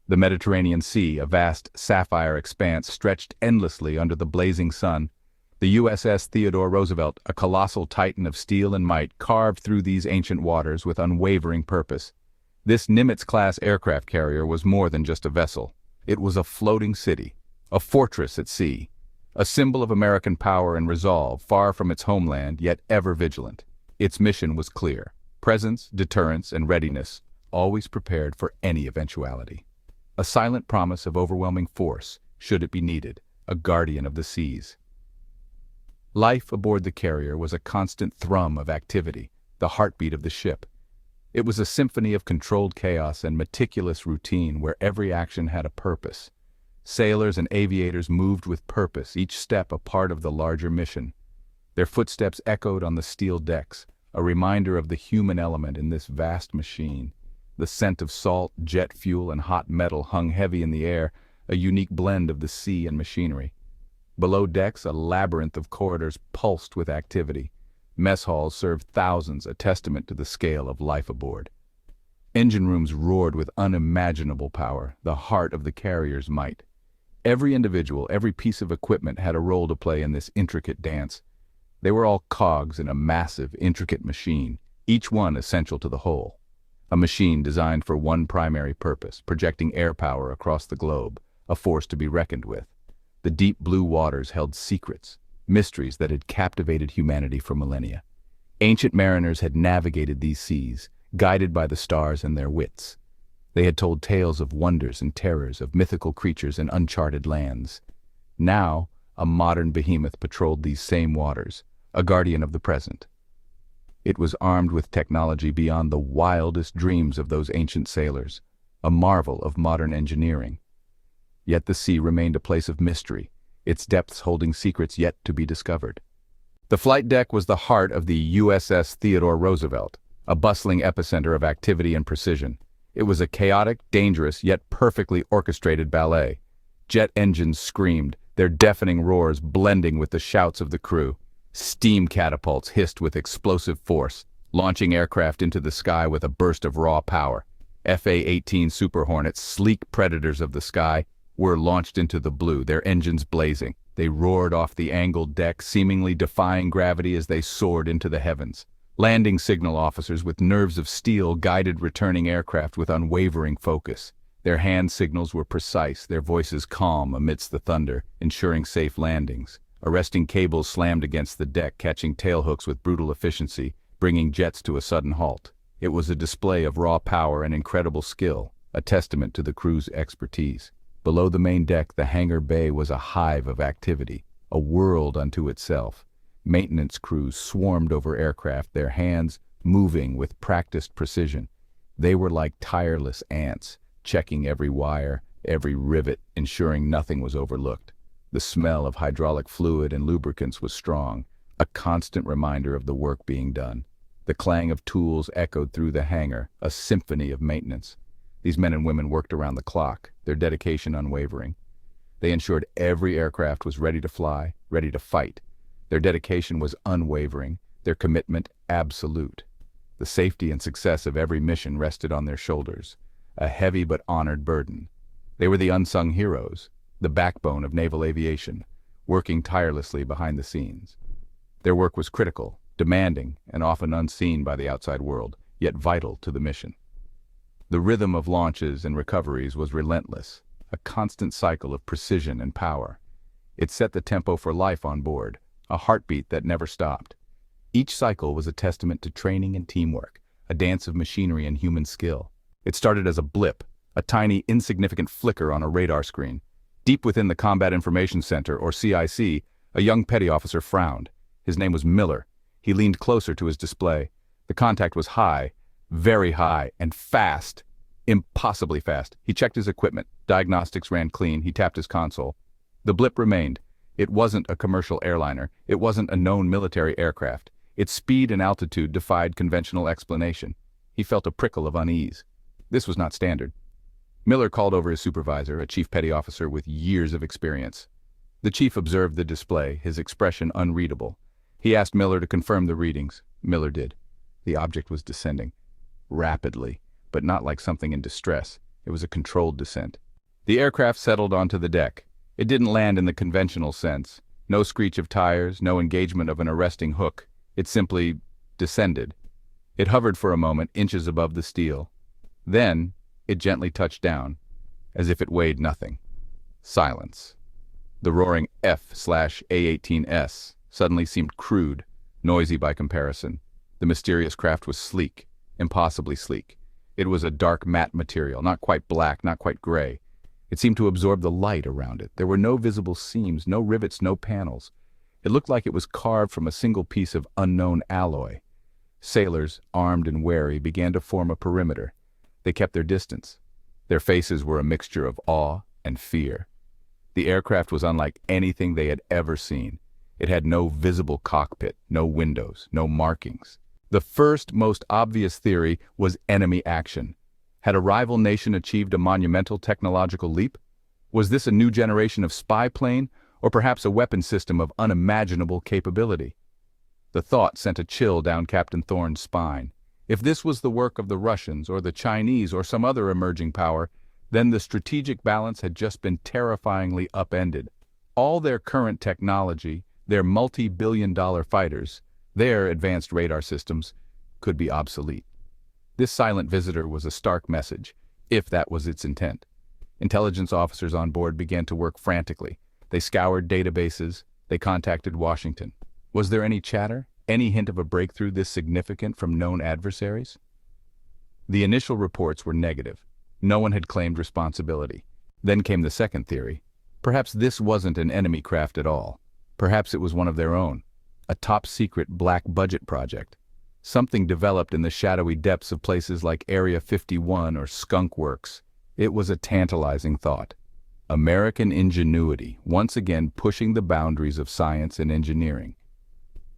The Mediterranean Sea, a vast sapphire expanse, stretched endlessly under the blazing sun. The USS Theodore Roosevelt, a colossal titan of steel and might, carved through these ancient waters with unwavering purpose. This Nimitz-class aircraft carrier was more than just a vessel. It was a floating city, a fortress at sea, a symbol of American power and resolve, far from its homeland, yet ever vigilant. Its mission was clear: presence, deterrence, and readiness, always prepared for any eventuality. A silent promise of overwhelming force, should it be needed, a guardian of the seas. Life aboard the carrier was a constant thrum of activity, the heartbeat of the ship. It was a symphony of controlled chaos and meticulous routine where every action had a purpose. Sailors and aviators moved with purpose, each step a part of the larger mission. Their footsteps echoed on the steel decks, a reminder of the human element in this vast machine. The scent of salt, jet fuel, and hot metal hung heavy in the air, a unique blend of the sea and machinery. Below decks, a labyrinth of corridors pulsed with activity. Mess halls served thousands, a testament to the scale of life aboard. Engine rooms roared with unimaginable power, the heart of the carrier's might. Every individual, every piece of equipment had a role to play in this intricate dance. They were all cogs in a massive, intricate machine, each one essential to the whole. A machine designed for one primary purpose, projecting air power across the globe, a force to be reckoned with. The deep blue waters held secrets, mysteries that had captivated humanity for millennia. Ancient mariners had navigated these seas, guided by the stars and their wits. They had told tales of wonders and terrors, of mythical creatures and uncharted lands. Now, a modern behemoth patrolled these same waters, a guardian of the present. It was armed with technology beyond the wildest dreams of those ancient sailors, a marvel of modern engineering. Yet the sea remained a place of mystery, its depths holding secrets yet to be discovered. The flight deck was the heart of the USS Theodore Roosevelt, a bustling epicenter of activity and precision. It was a chaotic, dangerous, yet perfectly orchestrated ballet. Jet engines screamed, their deafening roars blending with the shouts of the crew. Steam catapults hissed with explosive force, launching aircraft into the sky with a burst of raw power. FA-18 Super Hornets, sleek predators of the sky, were launched into the blue, their engines blazing. They roared off the angled deck, seemingly defying gravity as they soared into the heavens. Landing signal officers with nerves of steel guided returning aircraft with unwavering focus. Their hand signals were precise, their voices calm amidst the thunder, ensuring safe landings. Arresting cables slammed against the deck, catching tailhooks with brutal efficiency, bringing jets to a sudden halt. It was a display of raw power and incredible skill, a testament to the crew's expertise. Below the main deck, the hangar bay was a hive of activity, a world unto itself. Maintenance crews swarmed over aircraft, their hands moving with practiced precision. They were like tireless ants, checking every wire, every rivet, ensuring nothing was overlooked. The smell of hydraulic fluid and lubricants was strong, a constant reminder of the work being done. The clang of tools echoed through the hangar, a symphony of maintenance. These men and women worked around the clock, their dedication unwavering. They ensured every aircraft was ready to fly, ready to fight. Their dedication was unwavering, their commitment absolute. The safety and success of every mission rested on their shoulders, a heavy but honored burden. They were the unsung heroes, the backbone of naval aviation, working tirelessly behind the scenes. Their work was critical, demanding, and often unseen by the outside world, yet vital to the mission. The rhythm of launches and recoveries was relentless, a constant cycle of precision and power. It set the tempo for life on board, a heartbeat that never stopped. Each cycle was a testament to training and teamwork, a dance of machinery and human skill. It started as a blip, a tiny, insignificant flicker on a radar screen. Deep within the Combat Information Center, or CIC, a young petty officer frowned. His name was Miller. He leaned closer to his display. The contact was high, very high, and fast. Impossibly fast. He checked his equipment. Diagnostics ran clean. He tapped his console. The blip remained. It wasn't a commercial airliner. It wasn't a known military aircraft. Its speed and altitude defied conventional explanation. He felt a prickle of unease. This was not standard. Miller called over his supervisor, a chief petty officer with years of experience. The chief observed the display, his expression unreadable. He asked Miller to confirm the readings. Miller did. The object was descending. Rapidly, but not like something in distress. It was a controlled descent. The aircraft settled onto the deck. It didn't land in the conventional sense. No screech of tires, no engagement of an arresting hook. It simply descended. It hovered for a moment, inches above the steel. Then, it gently touched down, as if it weighed nothing. Silence. The roaring F/A-18S suddenly seemed crude, noisy by comparison. The mysterious craft was sleek, impossibly sleek. It was a dark matte material, not quite black, not quite gray. It seemed to absorb the light around it. There were no visible seams, no rivets, no panels. It looked like it was carved from a single piece of unknown alloy. Sailors, armed and wary, began to form a perimeter. They kept their distance. Their faces were a mixture of awe and fear. The aircraft was unlike anything they had ever seen. It had no visible cockpit, no windows, no markings. The first, most obvious theory was enemy action. Had a rival nation achieved a monumental technological leap? Was this a new generation of spy plane, or perhaps a weapon system of unimaginable capability? The thought sent a chill down Captain Thorne's spine. If this was the work of the Russians or the Chinese or some other emerging power, then the strategic balance had just been terrifyingly upended. All their current technology, their multi-billion-dollar fighters, their advanced radar systems, could be obsolete. This silent visitor was a stark message, if that was its intent. Intelligence officers on board began to work frantically. They scoured databases. They contacted Washington. Was there any chatter? Any hint of a breakthrough this significant from known adversaries? The initial reports were negative. No one had claimed responsibility. Then came the second theory. Perhaps this wasn't an enemy craft at all. Perhaps it was one of their own. A top-secret black-budget project. Something developed in the shadowy depths of places like Area 51 or Skunk Works. It was a tantalizing thought. American ingenuity, once again pushing the boundaries of science and engineering.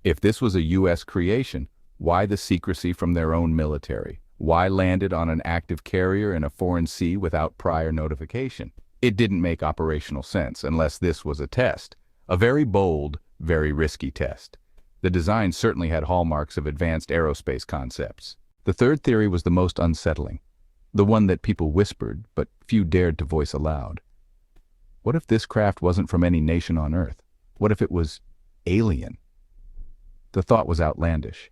If this was a U.S. creation, why the secrecy from their own military? Why land it on an active carrier in a foreign sea without prior notification? It didn't make operational sense unless this was a test. A very bold, very risky test. The design certainly had hallmarks of advanced aerospace concepts. The third theory was the most unsettling. The one that people whispered, but few dared to voice aloud. What if this craft wasn't from any nation on Earth? What if it was alien? The thought was outlandish.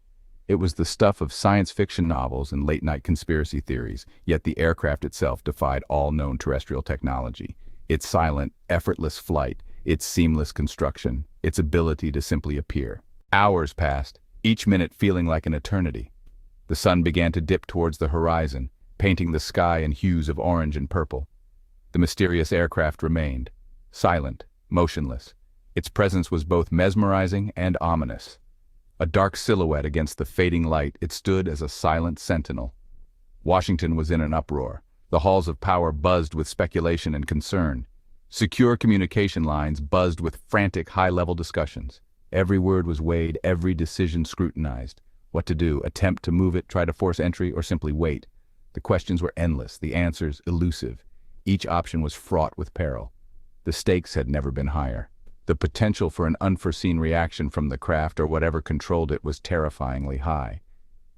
It was the stuff of science fiction novels and late-night conspiracy theories, yet the aircraft itself defied all known terrestrial technology. Its silent, effortless flight, its seamless construction, its ability to simply appear. Hours passed, each minute feeling like an eternity. The sun began to dip towards the horizon, painting the sky in hues of orange and purple. The mysterious aircraft remained, silent, motionless. Its presence was both mesmerizing and ominous. A dark silhouette against the fading light, it stood as a silent sentinel. Washington was in an uproar. The halls of power buzzed with speculation and concern. Secure communication lines buzzed with frantic high-level discussions. Every word was weighed, every decision scrutinized. What to do? Attempt to move it, try to force entry, or simply wait? The questions were endless, the answers elusive. Each option was fraught with peril. The stakes had never been higher. The potential for an unforeseen reaction from the craft or whatever controlled it was terrifyingly high.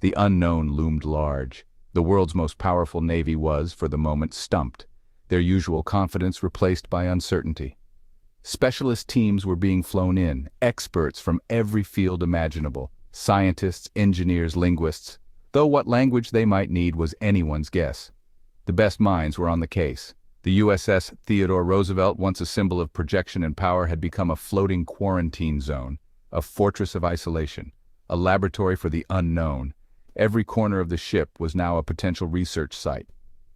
The unknown loomed large. The world's most powerful navy was, for the moment, stumped, their usual confidence replaced by uncertainty. Specialist teams were being flown in, experts from every field imaginable, scientists, engineers, linguists, though what language they might need was anyone's guess. The best minds were on the case. The USS Theodore Roosevelt, once a symbol of projection and power, had become a floating quarantine zone, a fortress of isolation, a laboratory for the unknown. Every corner of the ship was now a potential research site.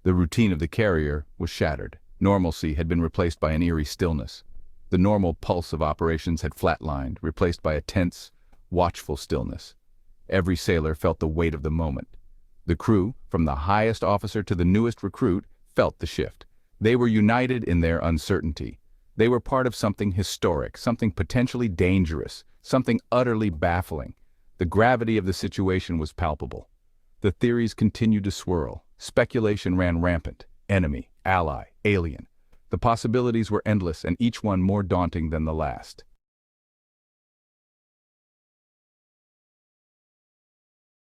The routine of the carrier was shattered. Normalcy had been replaced by an eerie stillness. The normal pulse of operations had flatlined, replaced by a tense, watchful stillness. Every sailor felt the weight of the moment. The crew, from the highest officer to the newest recruit, felt the shift. They were united in their uncertainty. They were part of something historic, something potentially dangerous, something utterly baffling. The gravity of the situation was palpable. The theories continued to swirl. Speculation ran rampant. Enemy, ally, alien. The possibilities were endless and each one more daunting than the last.